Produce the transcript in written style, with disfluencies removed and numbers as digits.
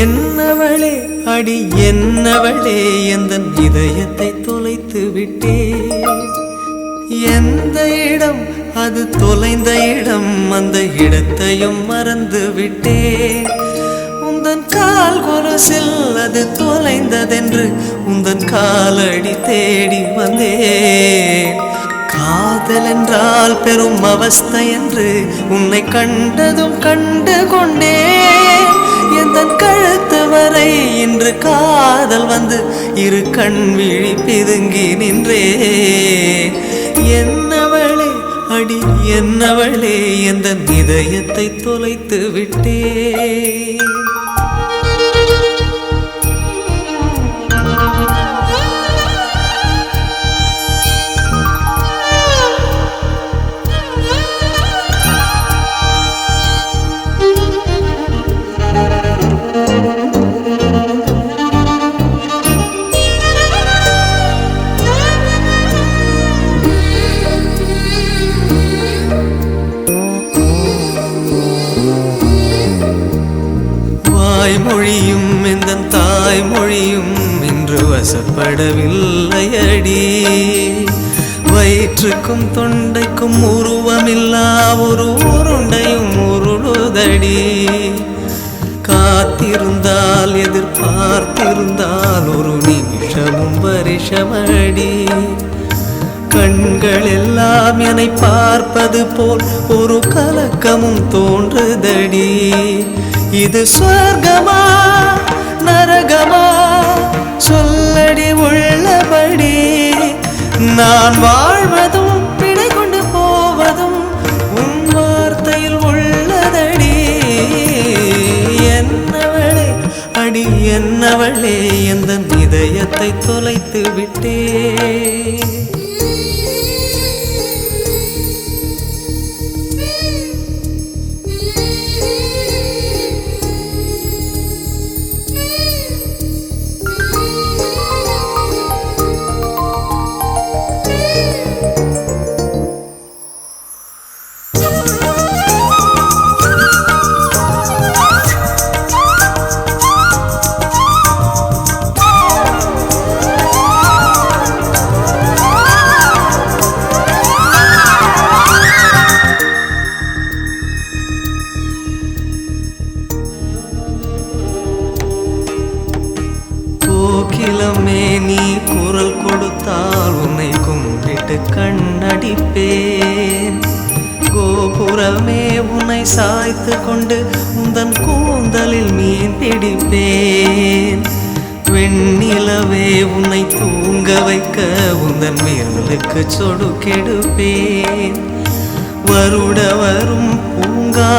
என்னவளே அடி என்னவளே எந்தன் இதயத்தை தொலைத்து விட்டே. எந்த இடம் அது தொலைந்த இடம், அந்த இடத்தையும் மறந்து விட்டே. உந்தன் கால் கொலுசில் அது தொலைந்ததென்று உந்தன் காலடி தேடி வந்தேன். காதல் என்றால் பெரும் அவஸ்தை என்று உன்னை கண்டதும் கண்டு கொண்டேன். எந்தன் கழுத்து வரை இன்று காதல் வந்து இரு கண் விழி பிதுங்கி நின்றே. என்னவளே அடி என்னவளே எந்தன் இதயத்தை தொலைத்து விட்டே. மொழியும் இந்த தாய்மொழியும் இன்று வசப்படவில்லையடி. வயிற்றுக்கும் தொண்டைக்கும் உருவமில்லா ஒரு உருண்டையும் உருளுதடி. காத்திருந்தால் எதிர்பார்த்திருந்தால் ஒரு நிமிஷமும் வருஷமடி. கண்கள் எல்லாம் என்னை பார்ப்பது போல் ஒரு கலக்கமும் தோன்றுதடி. இது சொர்க்கமா நரகமா சொல்லடி உள்ளபடி. நான் வாழ்வதும் பிழை கொண்டு போவதும் உன் வார்த்தையில் உள்ளதடி. என்னவளே அடி என்னவளே எந்தன் இதயத்தை தொலைத்து விட்டே. கோகிலமே நீ குரல் கொடுத்தால் உன்னை கும்பிட்டு கண்ணடிப்பேன். கோபுரமே உன்னை சாய்த்து கொண்டு உந்தன் கூந்தலில் மீன் பிடிப்பேன். வெண்ணிலவே உன்னை தூங்க வைக்க உந்தன் விரலுக்கு சொடுக்கெடுப்பேன். வருட வரும் பூங்கா